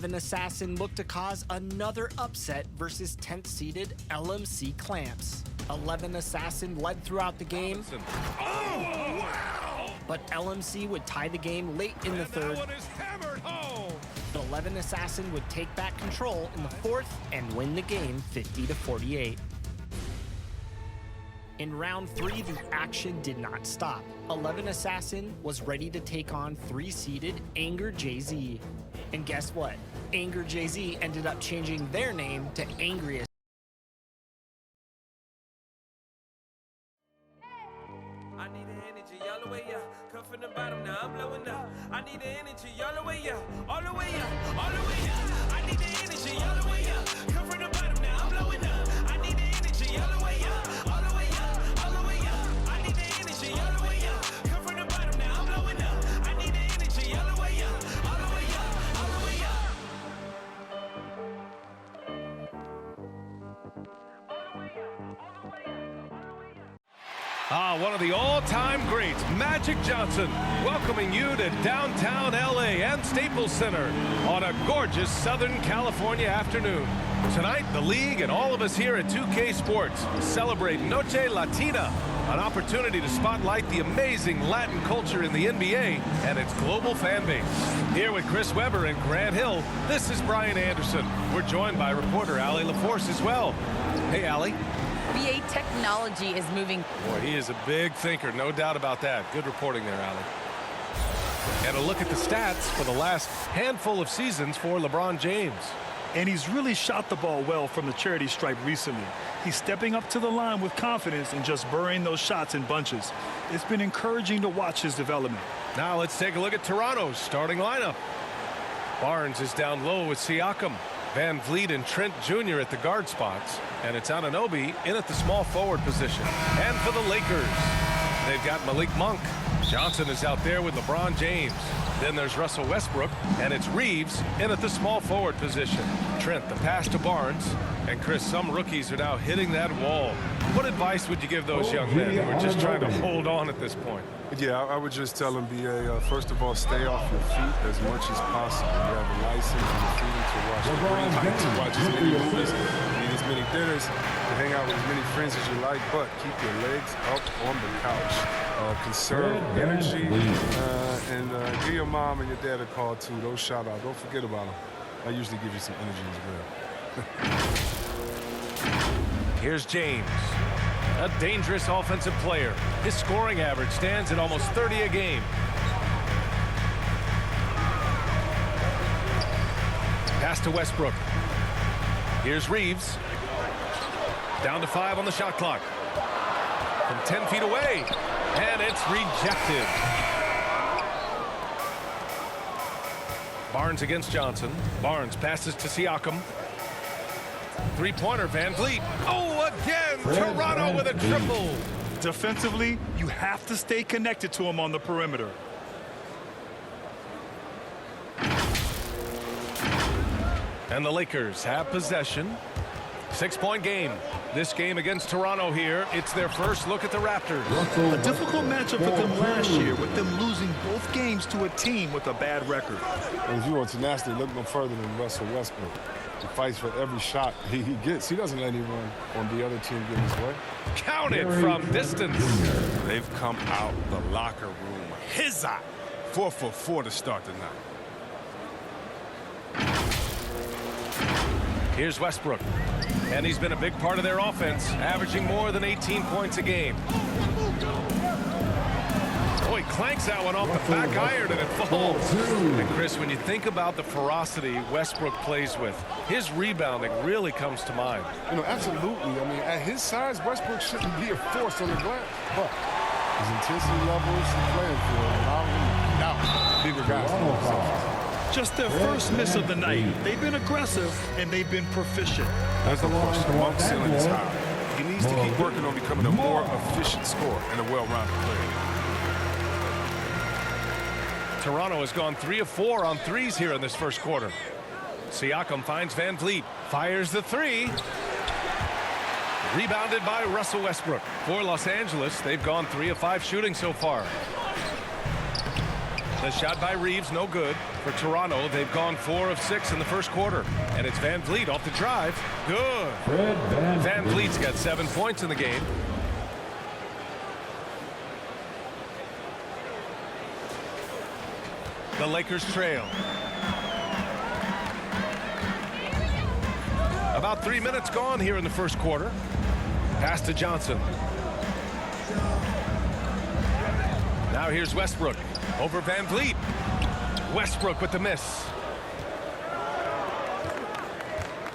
An assassin looked to cause another upset versus 10th seeded LMC Clamps. 11 Assassin led throughout the game, but LMC would tie the game late in the third. 11 Assassin would take back control in the fourth and win the game 50-48. In round 3, the action did not stop. 11 Assassin was ready to take on 3-seeded Anger Jay-Z. And guess what? Anger Jay-Z ended up changing their name to Angriest. I need the energy all the way up. Come from the bottom, now I'm blowing up. I need the energy all the way up. All the way up, all the way up. I need the energy all the way up. Come from the bottom, now I'm blowing up. I need the energy all the way up. All the way up, all the way up. I need the energy all the way up. Come from the bottom, now I'm blowing up. I need the energy all the way up. All the way up, all the way up. One of the all-time greats, Magic Johnson, welcoming you to downtown LA and Staples Center on a gorgeous Southern California afternoon. Tonight, the league and all of us here at 2K Sports celebrate Noche Latina, an opportunity to spotlight the amazing Latin culture in the NBA and its global fan base. Here with Chris Webber and Grant Hill, this is Brian Anderson. We're joined by reporter Allie LaForce as well. Hey, Allie. NBA technology is moving. Boy, he is a big thinker, no doubt about that. Good reporting there, Allie. And a look at the stats for the last handful of seasons for LeBron James. And he's really shot the ball well from the charity stripe recently. He's stepping up to the line with confidence and just burying those shots in bunches. It's been encouraging to watch his development. Now let's take a look at Toronto's starting lineup. Barnes is down low with Siakam. Van Vliet and Trent Jr. at the guard spots. And it's Anunoby in at the small forward position. And for the Lakers, they've got Malik Monk. Johnson is out there with LeBron James. Then there's Russell Westbrook, and it's Reeves in at the small forward position. Trent, the pass to Barnes. And Chris, some rookies are now hitting that wall. What advice would you give those young men who are just trying to hold on at this point? Yeah, I would just tell them, BA, first of all, stay off your feet as much as possible. You have a license and the freedom to watch the green light, to watch as many movies, eat as many dinners, to hang out with as many friends as you like, but keep your legs up on the couch. Conserve energy, and give your mom and your dad a call, too. Those shout out. Don't forget about them. I usually give you some energy as well. Here's James, a dangerous offensive player. His scoring average stands at almost 30 a game. Pass to Westbrook. Here's Reeves. Down to 5 on the shot clock. From 10 feet away. And it's rejected. Barnes against Johnson. Barnes passes to Siakam. Three-pointer, Van Vliet. Oh, again! Toronto with a triple. Defensively, you have to stay connected to him on the perimeter. And the Lakers have possession. 6-point game. This game against Toronto here, it's their first look at the Raptors. A difficult matchup for them last year, with them losing both games to a team with a bad record. And if you want tenacity, look no further than Russell Westbrook. He fights for every shot he gets. He doesn't let anyone on the other team get in his way. Count it from distance. They've come out the locker room. His eye. 4 for 4 to start the night. Here's Westbrook. And he's been a big part of their offense, averaging more than 18 points a game. Oh, he clanks that one off the back iron and it falls. And Chris, when you think about the ferocity Westbrook plays with, his rebounding really comes to mind. You know, absolutely. I mean, at his size, Westbrook shouldn't be a force on the glass. But his intensity levels and playing for him, now bigger guys. Just their first miss of the night. They've been aggressive, and they've been proficient. That's the question. Monk's ceiling is high. He needs to keep working on becoming a more efficient scorer and a well-rounded player. Toronto has gone 3 of 4 on threes here in this first quarter. Siakam finds Van Vliet. Fires the 3. Rebounded by Russell Westbrook. For Los Angeles, they've gone 3 of 5 shooting so far. The shot by Reeves, no good. For Toronto, they've gone 4 of 6 in the first quarter. And it's Van Vliet off the drive. Good. Van Vliet's got 7 points in the game. The Lakers trail. About 3 minutes gone here in the first quarter. Pass to Johnson. Now here's Westbrook over Van Vliet. Westbrook with the miss.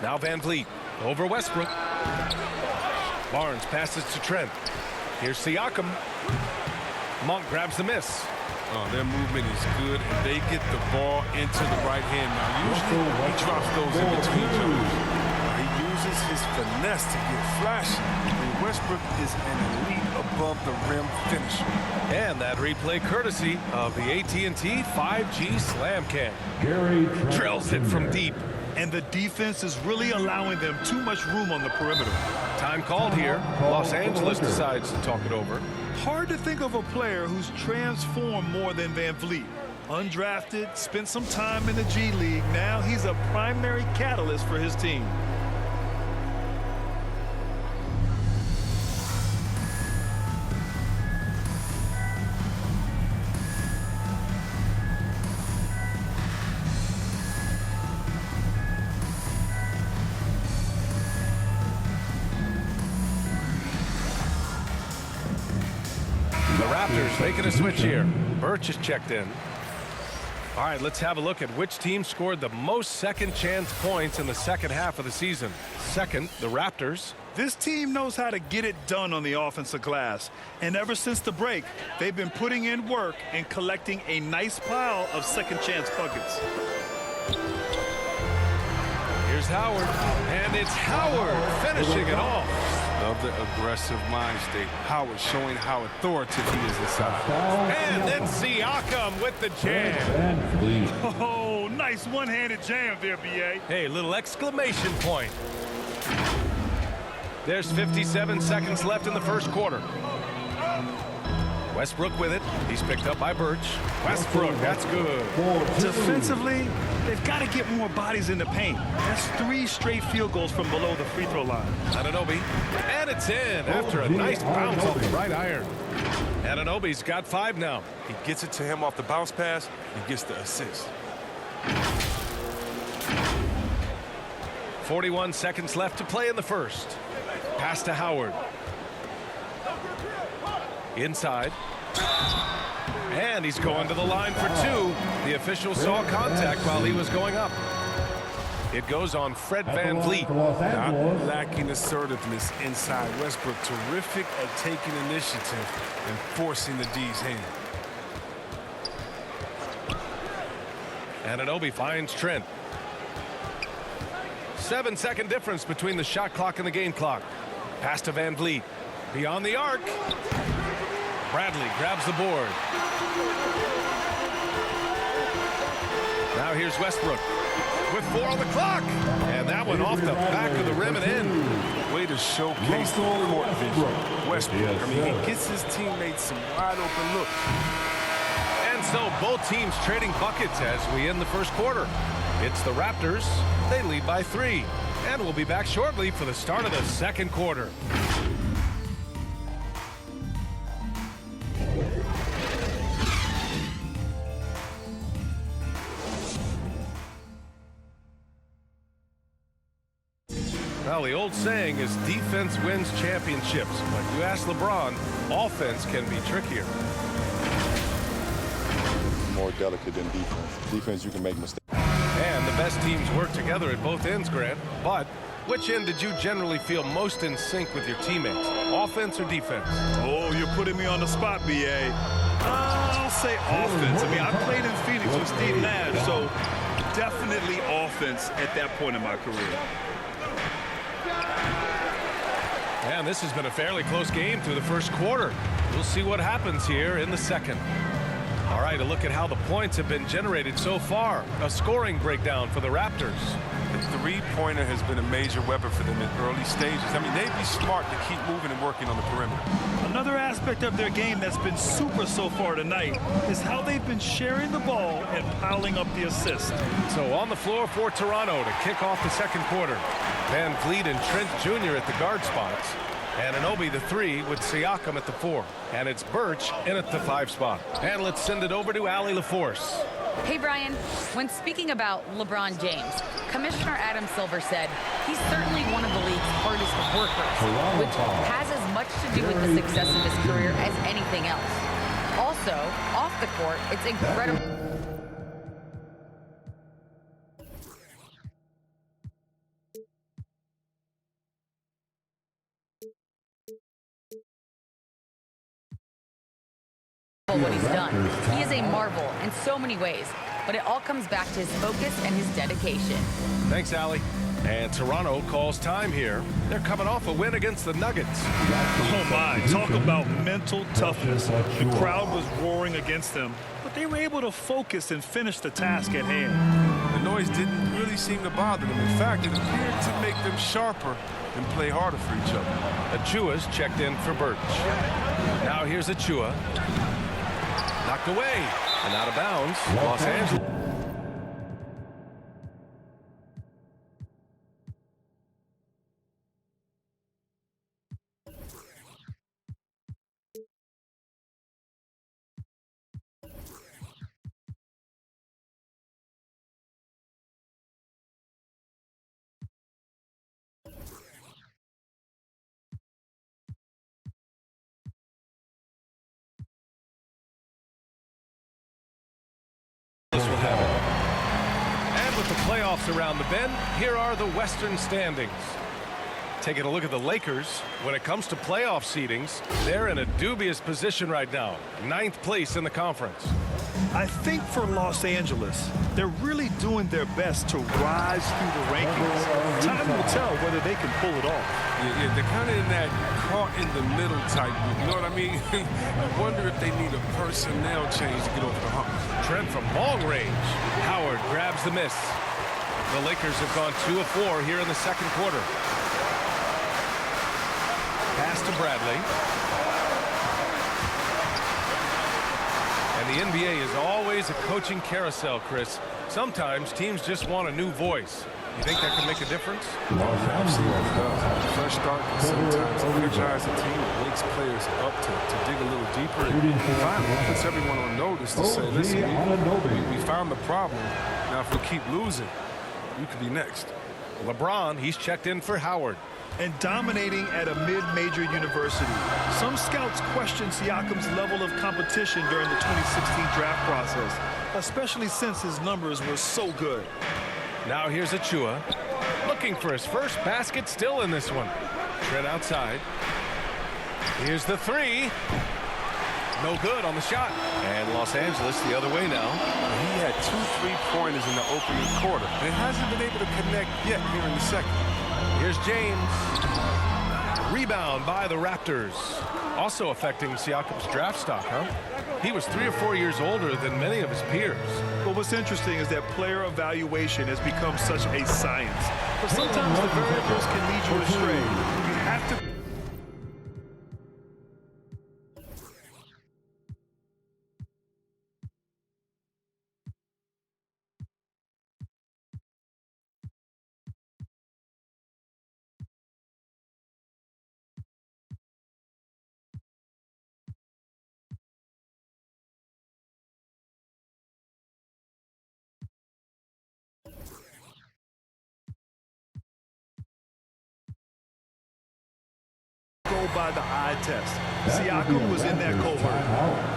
Now Van Vliet over Westbrook. Barnes passes to Trent. Here's Siakam. Monk grabs the miss. Their movement is good, and they get the ball into the right hand. Now, usually he drops those in between toes. He uses his finesse to get flashy. And Westbrook is an elite above-the-rim finisher. And that replay courtesy of the AT&T 5G Slam Cam. Drills it from deep. And the defense is really allowing them too much room on the perimeter. Time called here. Los Angeles decides to talk it over. Hard to think of a player who's transformed more than Van Vliet. Undrafted, spent some time in the G League. Now he's a primary catalyst for his team. The Raptors making a switch here. Birch is checked in. All right, let's have a look at which team scored the most second chance points in the second half of the season. Second, the Raptors. This team knows how to get it done on the offensive glass. And ever since the break, they've been putting in work and collecting a nice pile of second chance buckets. Here's Howard. And it's Howard finishing it off. Love the aggressive mind state. Howard showing how authoritative he is inside. And then Siakam with the jam. Oh, nice one-handed jam there, B.A. Hey, little exclamation point. There's 57 seconds left in the first quarter. Westbrook with it. He's picked up by Birch. Westbrook, that's good. Defensively, they've got to get more bodies in the paint. That's 3 straight field goals from below the free throw line. Anunoby, and it's in after a nice bounce off the right iron. Anunoby's got 5 now. He gets it to him off the bounce pass and gets the assist. 41 seconds left to play in the first. Pass to Howard. Inside. And he's going to the line for 2. The official saw contact while he was going up. It goes on Fred Van Vliet. Not lacking assertiveness inside. Westbrook terrific at taking initiative and forcing the D's hand. Anunoby finds Trent. 7-second difference between the shot clock and the game clock. Pass to Van Vliet. Beyond the arc. Bradley grabs the board. Now here's Westbrook with 4 on the clock. And that one off the back of the rim and in. Way to showcase the court vision. Westbrook, I mean, he gets his teammates some wide open looks. And so both teams trading buckets as we end the first quarter. It's the Raptors. They lead by 3. And we'll be back shortly for the start of the second quarter. Well, the old saying is defense wins championships. But you ask LeBron, offense can be trickier. More delicate than defense. Defense, you can make mistakes. And the best teams work together at both ends, Grant. But which end did you generally feel most in sync with your teammates? Offense or defense? Oh, you're putting me on the spot, B.A. I'll say offense. I mean, I played in Phoenix with Steve Nash, so definitely offense at that point in my career. And this has been a fairly close game through the first quarter. We'll see what happens here in the second. All right, a look at how the points have been generated so far. A scoring breakdown for the Raptors. The three-pointer has been a major weapon for them in early stages. I mean, they'd be smart to keep moving and working on the perimeter. Another aspect of their game that's been super so far tonight is how they've been sharing the ball and piling up the assists. So on the floor for Toronto to kick off the second quarter. Van Vliet and Trent Jr. at the guard spots. And Anunoby the 3 with Siakam at the 4. And it's Birch in at the 5 spot. And let's send it over to Allie LaForce. Hey, Brian, when speaking about LeBron James, Commissioner Adam Silver said he's certainly one of the league's hardest workers, which has as much to do with the success of his career as anything else. Also, off the court, it's incredible. What he's done. He is a marvel in so many ways, but it all comes back to his focus and his dedication. Thanks, Allie. And Toronto calls time here. They're coming off a win against the Nuggets. Oh my, talk about mental toughness. The crowd was roaring against them, but they were able to focus and finish the task at hand. The noise didn't really seem to bother them. In fact, it appeared to make them sharper and play harder for each other. Achua's checked in for Birch. Now here's Achua. Knocked away and out of bounds. Los Angeles. Will have it. And with the playoffs around the bend, here are the Western standings. Taking a look at the Lakers, when it comes to playoff seedings, they're in a dubious position right now. 9th place in the conference. I think for Los Angeles, they're really doing their best to rise through the rankings. Time will tell whether they can pull it off. Yeah, they're kind of in that caught in the middle type group. You know what I mean? I wonder if they need a personnel change to get over the hump. Trent from long range. Howard grabs the miss. The Lakers have gone 2 of 4 here in the second quarter. Pass to Bradley. And the NBA is always a coaching carousel, Chris. Sometimes teams just want a new voice. You think that can make a difference? Absolutely does. Fresh start can sometimes energize a team. It wakes players up to dig a little deeper. And finally, it puts everyone on notice to say, listen, we found the problem. Now, if we keep losing, you could be next. LeBron, he's checked in for Howard. And dominating at a mid-major university. Some scouts question Siakam's level of competition during the 2016 draft process, especially since his numbers were so good. Now here's Achua, looking for his first basket, still in this one. Trent outside. Here's the 3. No good on the shot. And Los Angeles the other way now. He had 2 3-pointers in the opening quarter. He hasn't been able to connect yet here in the second. Here's James. Rebound by the Raptors. Also affecting Siakam's draft stock, huh? He was 3 or 4 years older than many of his peers. But what's interesting is that player evaluation has become such a science. But sometimes the variables can lead you astray. You have to... go by the eye test. Siakam was in that cohort.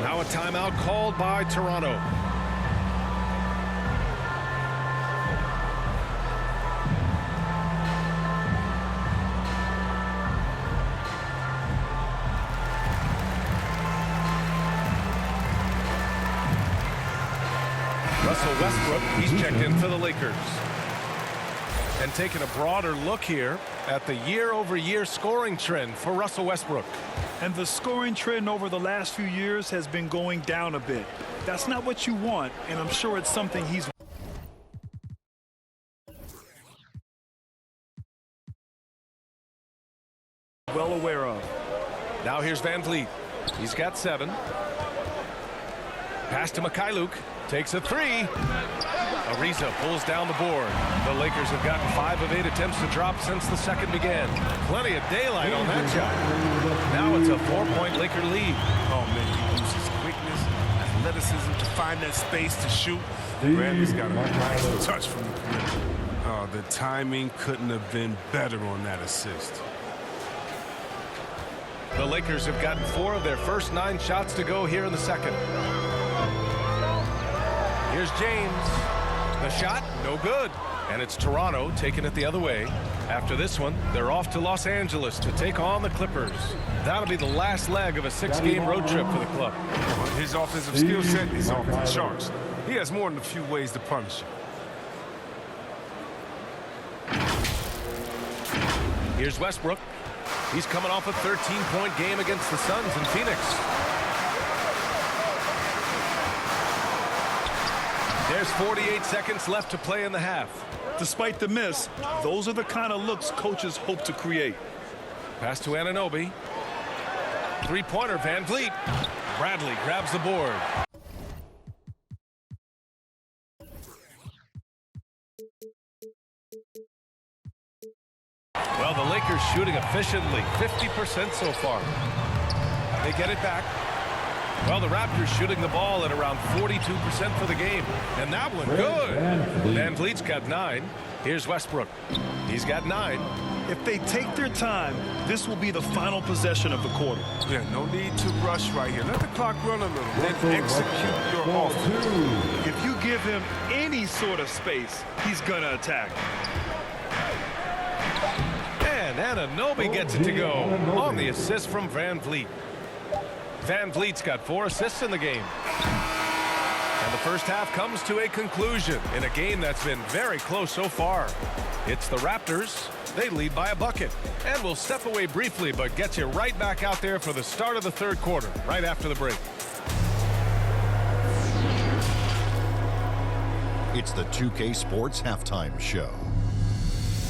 Now a timeout called by Toronto. Russell Westbrook, he's checked in for the Lakers. And taking a broader look here at the year-over-year scoring trend for Russell Westbrook. And the scoring trend over the last few years has been going down a bit. That's not what you want, and I'm sure it's something he's well aware of. Now here's Van Vliet. He's got 7. Pass to Mikhailuk. Takes a 3. Ariza pulls down the board. The Lakers have gotten 5 of 8 attempts to drop since the second began. Plenty of daylight on that shot. Now it's a 4-point Laker lead. Oh, man, he uses quickness, athleticism to find that space to shoot. Bradley's got a nice touch from the perimeter. Oh, the timing couldn't have been better on that assist. The Lakers have gotten 4 of their first 9 shots to go here in the second. Here's James. The shot, no good. And it's Toronto taking it the other way. After this one, they're off to Los Angeles to take on the Clippers. That'll be the last leg of a 6-game road trip for the club. His offensive skill set is off the charts. He has more than a few ways to punish you. Here's Westbrook. He's coming off a 13-point game against the Suns in Phoenix. There's 48 seconds left to play in the half. Despite the miss, those are the kind of looks coaches hope to create. Pass to Anunoby. 3-pointer, Van Vliet. Bradley grabs the board. Well, the Lakers shooting efficiently, 50% so far. They get it back. Well, the Raptors shooting the ball at around 42% for the game. And that one, good. Van Vliet's got 9. Here's Westbrook. He's got 9. If they take their time, this will be the final possession of the quarter. Yeah, no need to rush right here. Let the clock run a little, then execute your offense. If you give him any sort of space, he's going to attack. And Anunoby gets it to go on the assist from Van Vliet. Van Vliet's got 4 assists in the game. And the first half comes to a conclusion in a game that's been very close so far. It's the Raptors. They lead by a bucket. And we'll step away briefly, but get you right back out there for the start of the third quarter, right after the break. It's the 2K Sports Halftime Show.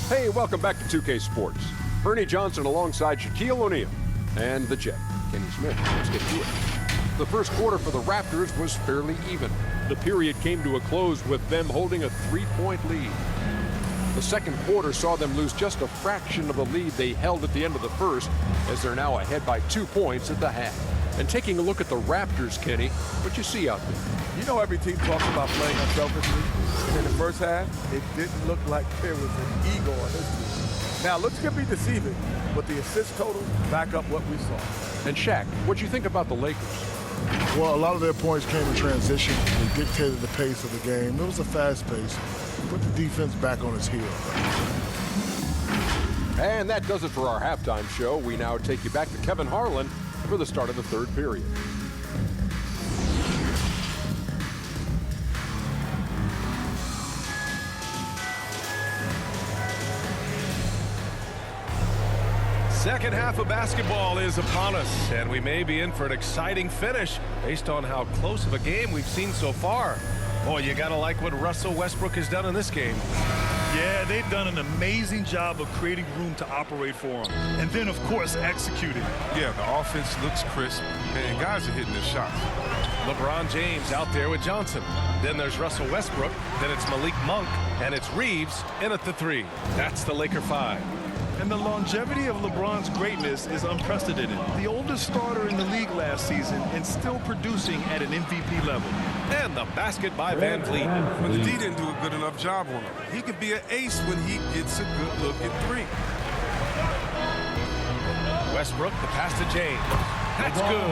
Hey, welcome back to 2K Sports. Ernie Johnson alongside Shaquille O'Neal and the Jet, Kenny Smith. Let's get to it. The first quarter for the Raptors was fairly even. The period came to a close with them holding a 3-point lead. The second quarter saw them lose just a fraction of the lead they held at the end of the first, as they're now ahead by 2 points at the half. And taking a look at the Raptors, Kenny, what you see out there? You know, every team talks about playing unselfishly. In the first half, it didn't look like there was an ego on this team. Now, looks could be deceiving, but the assist total back up what we saw. And Shaq, what do you think about the Lakers? Well, a lot of their points came in transition. They dictated the pace of the game. It was a fast pace. Put the defense back on its heels. And that does it for our halftime show. We now take you back to Kevin Harlan for the start of the third period. Second half of basketball is upon us, and we may be in for an exciting finish based on how close of a game we've seen so far. Boy, you gotta like what Russell Westbrook has done in this game. Yeah, they've done an amazing job of creating room to operate for him. And then, of course, executing. Yeah, the offense looks crisp, and guys are hitting their shots. LeBron James out there with Johnson. Then there's Russell Westbrook. Then it's Malik Monk, and it's Reeves in at the 3. That's the Laker 5. And the longevity of LeBron's greatness is unprecedented. The oldest starter in the league last season and still producing at an MVP level. And the basket by Van Vliet. But the D didn't do a good enough job on him. He could be an ace when he gets a good look at 3. Westbrook, the pass to James. That's good.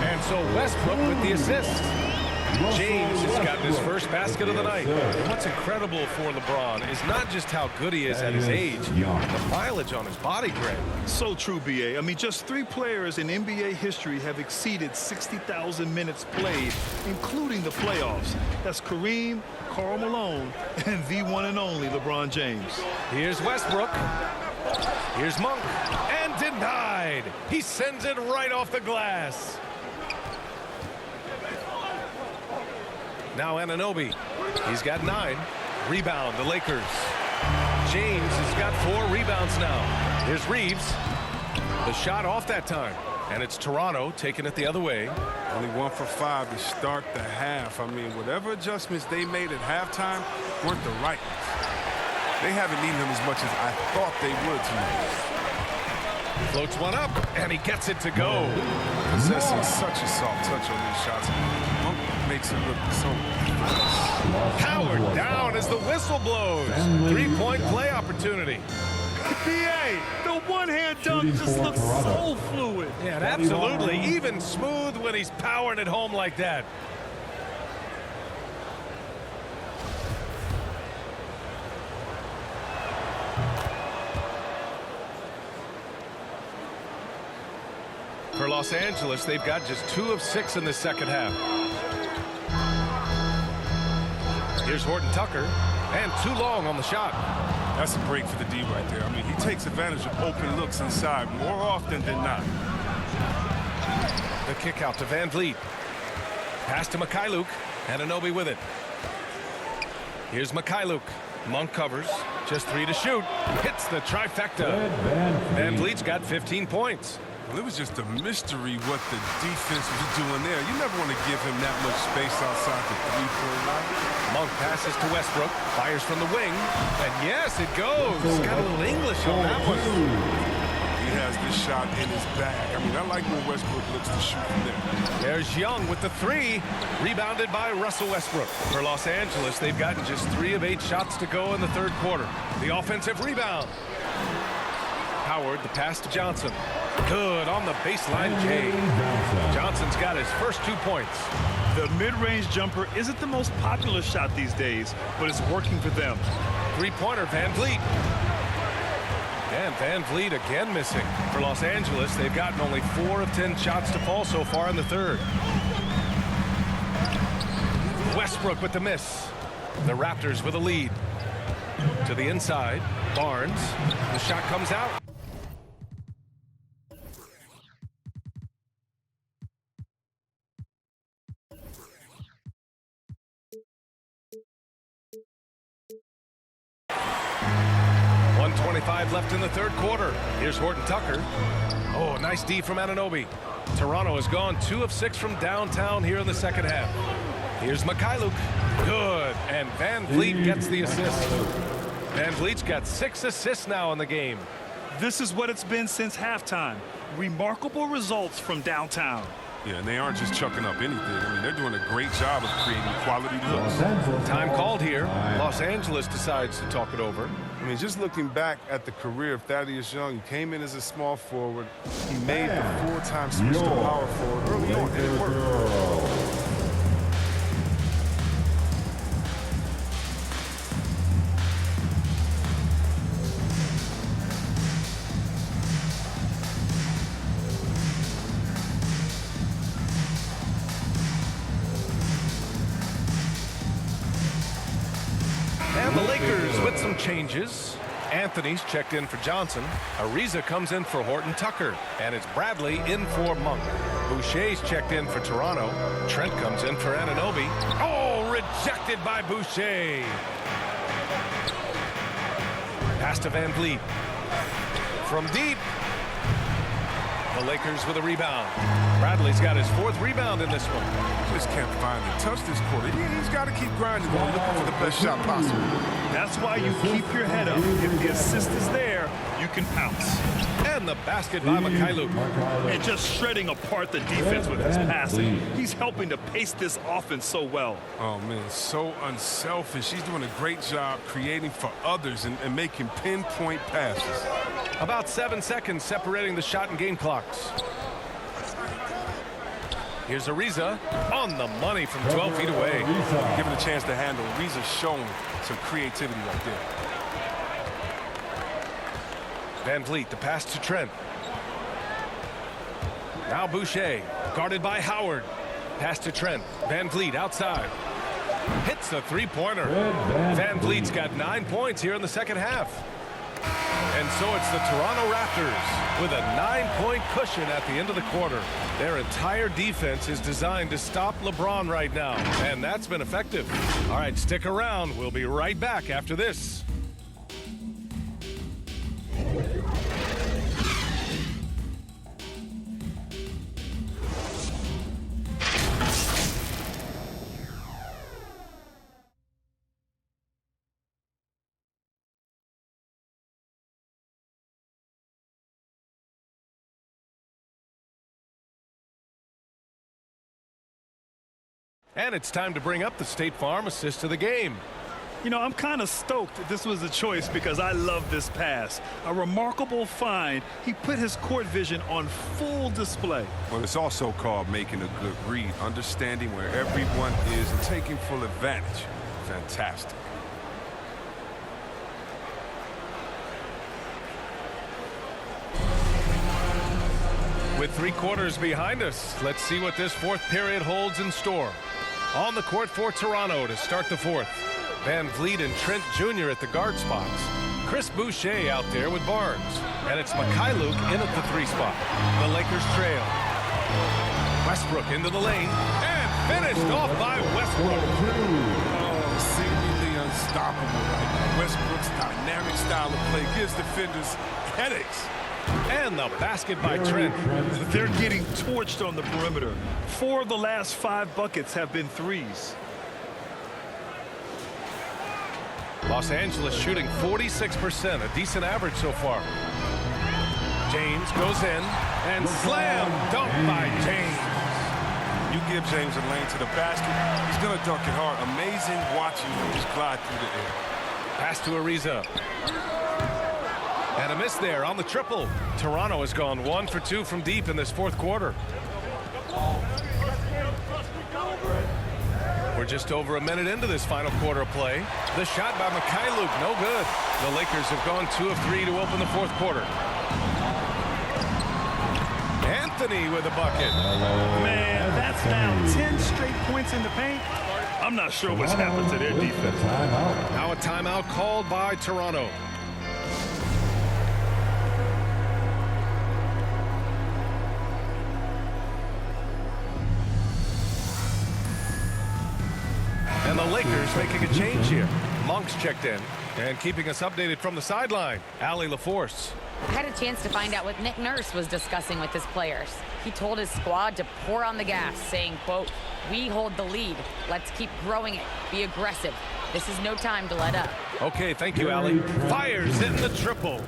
And so Westbrook with the assist. James has gotten his first basket of the night. And what's incredible for LeBron is not just how good he is at his age, the mileage on his body, Greg. So true, B.A. I mean, just 3 players in NBA history have exceeded 60,000 minutes played, including the playoffs. That's Kareem, Karl Malone, and the one and only LeBron James. Here's Westbrook. Here's Monk. And denied. He sends it right off the glass. Now Anunoby. He's got 9. Rebound, the Lakers. James has got 4 rebounds now. Here's Reeves. The shot off that time. And it's Toronto taking it the other way. Only 1 for 5 to start the half. I mean, whatever adjustments they made at halftime weren't the right ones. They haven't needed him as much as I thought they would tonight. Floats one up, and he gets it to go. Possessing such a soft touch on these shots. Monk makes it look so effortless. Howard down as the whistle blows. 3-point play opportunity. BA, the one-hand dunk just looks so fluid. Yeah, absolutely. Even smooth when he's powering it home like that. For Los Angeles, they've got just 2 of 6 in the second half. Here's Horton Tucker, and too long on the shot. That's a break for the D right there. I mean, he takes advantage of open looks inside more often than not. The kick out to Van Vliet. Pass to Mikhailuk. Anunoby with it. Here's Mikhailuk. Monk covers. Just 3 to shoot. Hits the trifecta. Van Vliet's got 15 points. Well, it was just a mystery what the defense was doing there. You never want to give him that much space outside the 3-point line. Monk passes to Westbrook, fires from the wing, and yes, it goes. Got a little English on that one. He has this shot in his bag. I mean, I like when Westbrook looks to shoot from there. There's Young with the 3, rebounded by Russell Westbrook. For Los Angeles, they've gotten just 3 of 8 shots to go in the third quarter. The offensive rebound. Howard, the pass to Johnson. Good on the baseline, Jay. Johnson's got his first 2 points. The mid-range jumper isn't the most popular shot these days, but it's working for them. 3-pointer, Van Vliet. And Van Vliet again missing. For Los Angeles, they've gotten only 4 of 10 shots to fall so far in the third. Westbrook with the miss. The Raptors with a lead. To the inside, Barnes. The shot comes out. Left in the third quarter. Here's Horton Tucker. Oh, nice D from Anunoby. Toronto has gone 2 of 6 from downtown here in the second half. Here's Mikhailuk. Good. And Van Vliet gets the assist. Van Vliet's got 6 assists now in the game. This is what it's been since halftime. Remarkable results from downtown. Yeah, and they aren't just chucking up anything. I mean, they're doing a great job of creating quality looks. Time called here. Los Angeles decides to talk it over. I mean, just looking back at the career of Thaddeus Young, he came in as a small forward. He made the full-time switch to power forward early on, and it worked. And the Lakers with some changes. Anthony's checked in for Johnson. Ariza comes in for Horton Tucker. And it's Bradley in for Monk. Boucher's checked in for Toronto. Trent comes in for Anunoby. Oh, rejected by Boucher. Pass to Van Vliet. From deep. The Lakers with a rebound. Bradley's got his 4th rebound in this one. Just can't find the touch this quarter. He's got to keep grinding on, looking for the best shot possible. That's why you keep your head up. If the assist is there, you can pounce. And the basket by Mikhailuk. And just shredding apart the defense with his passing. He's helping to pace this offense so well. Oh, man, so unselfish. He's doing a great job creating for others and making pinpoint passes. About 7 seconds separating the shot and game clocks. Here's Ariza on the money from 12 feet away. Given a chance to handle, Ariza showing some creativity right there. Van Vliet, the pass to Trent. Now Boucher, guarded by Howard. Pass to Trent. Van Vliet outside. Hits a 3-pointer. Van Vliet's got 9 points here in the second half. And so it's the Toronto Raptors with a 9-point cushion at the end of the quarter. Their entire defense is designed to stop LeBron right now, and that's been effective. All right, stick around. We'll be right back after this. And it's time to bring up the State Farm assist of the game. You know, I'm kind of stoked this was a choice because I love this pass. A remarkable find. He put his court vision on full display. Well, it's also called making a good read, understanding where everyone is and taking full advantage. Fantastic. With 3 quarters behind us, let's see what this fourth period holds in store. On the court for Toronto to start the fourth. Van Vliet and Trent Jr. at the guard spots. Chris Boucher out there with Barnes. And it's Mikhailuk in at the 3 spot. The Lakers trail. Westbrook into the lane. And finished off by Westbrook. Oh, seemingly unstoppable right now. Westbrook's dynamic style of play gives defenders headaches. And the basket by Trent. They're getting torched on the perimeter. 4 of the last 5 buckets have been threes. Los Angeles shooting 46%, a decent average so far. James goes in and slam dunk by James. You give James a lane to the basket, he's going to dunk it hard. Amazing watching him just glide through the air. Pass to Ariza. And a miss there on the triple. Toronto has gone 1 for 2 from deep in this fourth quarter. We're just over a minute into this final quarter of play. The shot by Mikhailuk, no good. The Lakers have gone 2 of 3 to open the fourth quarter. Anthony with a bucket. Man, that's now 10 straight points in the paint. I'm not sure what's happened to their defense. Now a timeout called by Toronto. And the Lakers making a change here. Monk's checked in and keeping us updated from the sideline. Allie LaForce. I had a chance to find out what Nick Nurse was discussing with his players. He told his squad to pour on the gas, saying, quote, "We hold the lead. Let's keep growing it. Be aggressive. This is no time to let up." Okay, thank you, Allie. Fires in the triple.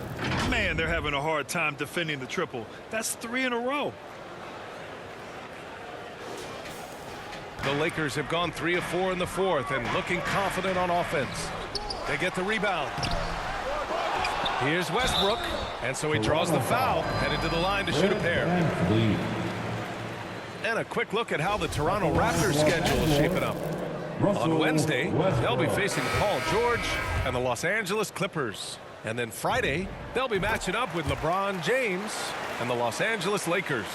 Man, they're having a hard time defending the triple. That's 3 in a row. The Lakers have gone 3 of 4 in the fourth and looking confident on offense. They get the rebound. Here's Westbrook, and so he draws the foul, headed to the line to shoot a pair. And a quick look at how the Toronto Raptors schedule is shaping up. On Wednesday, they'll be facing Paul George and the Los Angeles Clippers. And then Friday, they'll be matching up with LeBron James and the Los Angeles Lakers.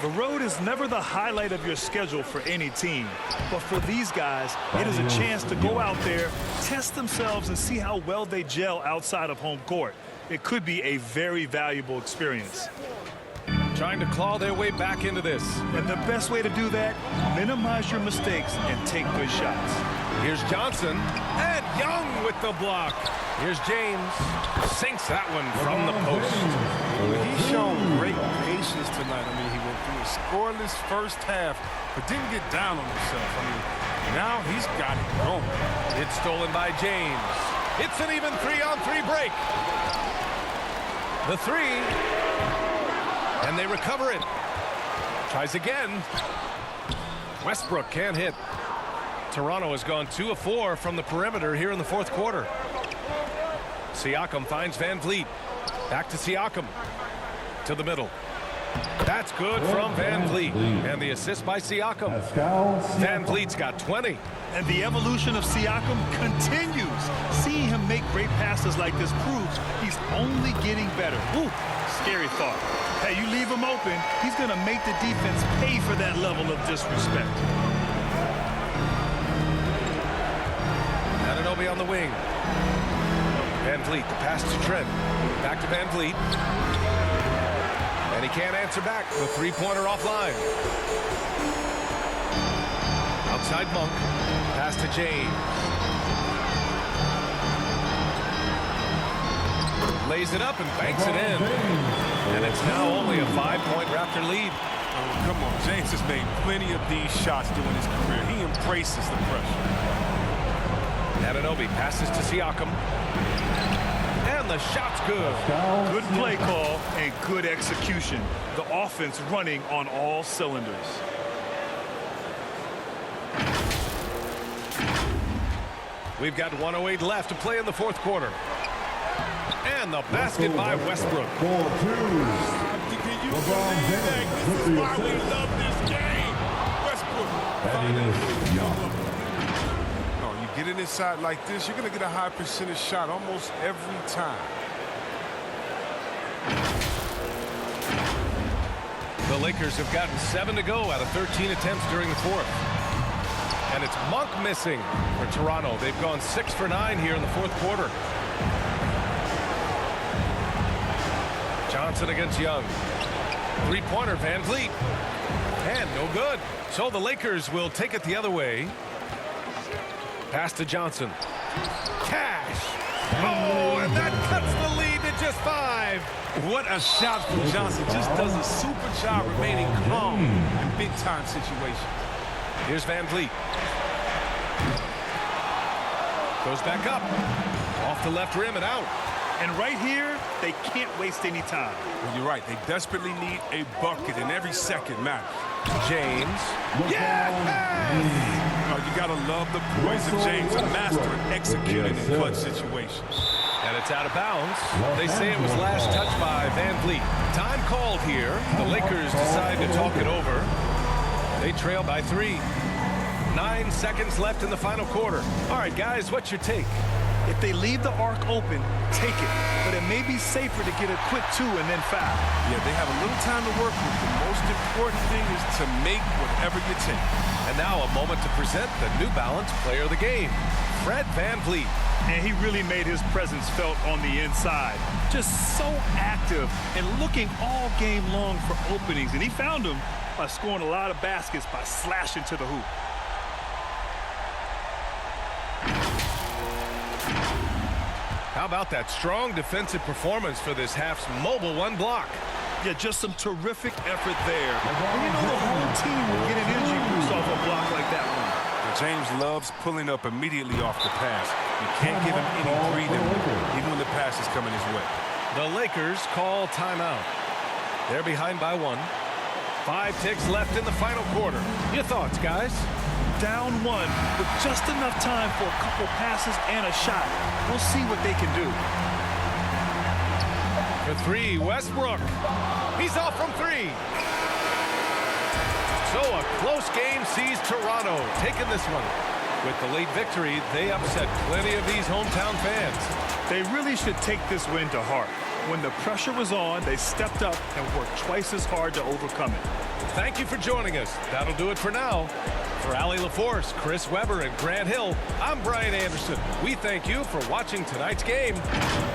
The road is never the highlight of your schedule for any team. But for these guys, it is a chance to go out there, test themselves, and see how well they gel outside of home court. It could be a very valuable experience. Trying to claw their way back into this. And the best way to do that, minimize your mistakes and take good shots. Here's Johnson, and Young with the block. Here's James, sinks that one from the post. He's shown great patience tonight. I mean, he went through a scoreless first half, but didn't get down on himself. I mean, now he's got it going. It's stolen by James. It's an even 3-on-3 break. The 3, and they recover it. Tries again. Westbrook can't hit. Toronto has gone 2 of 4 from the perimeter here in the fourth quarter. Siakam finds Van Vliet. Back to Siakam. To the middle. That's good from Van Vliet. And the assist by Siakam. Van Vliet's got 20. And the evolution of Siakam continues. Seeing him make great passes like this proves he's only getting better. Ooh, scary thought. Hey, you leave him open, he's going to make the defense pay for that level of disrespect. Anunoby on the wing. Van Vliet, the pass to Trent. Back to Van Vliet. And he can't answer back. The three-pointer offline. Outside Monk. Pass to James. Lays it up and banks it in. And it's now only a 5-point Raptor lead. Oh, come on. James has made plenty of these shots during his career. He embraces the pressure. Anunoby passes to Siakam. And the shot's good. Good play call and good execution. The offense running on all cylinders. We've got 1:08 left to play in the fourth quarter. And the basket by Westbrook. Can you believe that? This is why we love this game. Westbrook. Oh, you get it inside like this, you're going to get a high percentage shot almost every time. The Lakers have gotten 7 to go out of 13 attempts during the fourth. And it's Monk missing for Toronto. They've gone 6 for 9 here in the fourth quarter. Johnson against Young. Three-pointer, Van Vliet. And no good. So the Lakers will take it the other way. Pass to Johnson. Cash. Oh, and that cuts the lead to just 5. What a shot from Johnson. Just does a super job remaining calm in big-time situations. Here's Van Vliet. Goes back up. Off the left rim and out. And right here, they can't waste any time. Well, you're right. They desperately need a bucket, and every second matters. James. Yes! Oh, you got to love the poise of James, a master at executing in clutch situations. And it's out of bounds. They say it was last touched by Van Vliet. Time called here. The Lakers decide to talk it over. They trail by 3. 9 seconds left in the final quarter. All right, guys, what's your take? If they leave the arc open, take it. But it may be safer to get a quick 2 and then foul. Yeah, they have a little time to work with. The most important thing is to make whatever you take. And now a moment to present the New Balance Player of the Game, Fred Van Vliet. And he really made his presence felt on the inside. Just so active and looking all game long for openings. And he found them by scoring a lot of baskets by slashing to the hoop. How about that strong defensive performance for this half's mobile 1 block? Yeah, just some terrific effort there. And you know the whole team will get an energy boost off a block like that one. Well, James loves pulling up immediately off the pass. You can't give him any breathing, even when the pass is coming his way. The Lakers call timeout. They're behind by 1. 5 ticks left in the final quarter. Your thoughts, guys? Down 1 with just enough time for a couple passes and a shot. We'll see what they can do. For 3, Westbrook. He's off from 3. So a close game sees Toronto taking this one. With the late victory, they upset plenty of these hometown fans. They really should take this win to heart. When the pressure was on, they stepped up and worked twice as hard to overcome it. Thank you for joining us. That'll do it for now. For Allie LaForce, Chris Webber, and Grant Hill, I'm Brian Anderson. We thank you for watching tonight's game.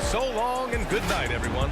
So long and good night, everyone.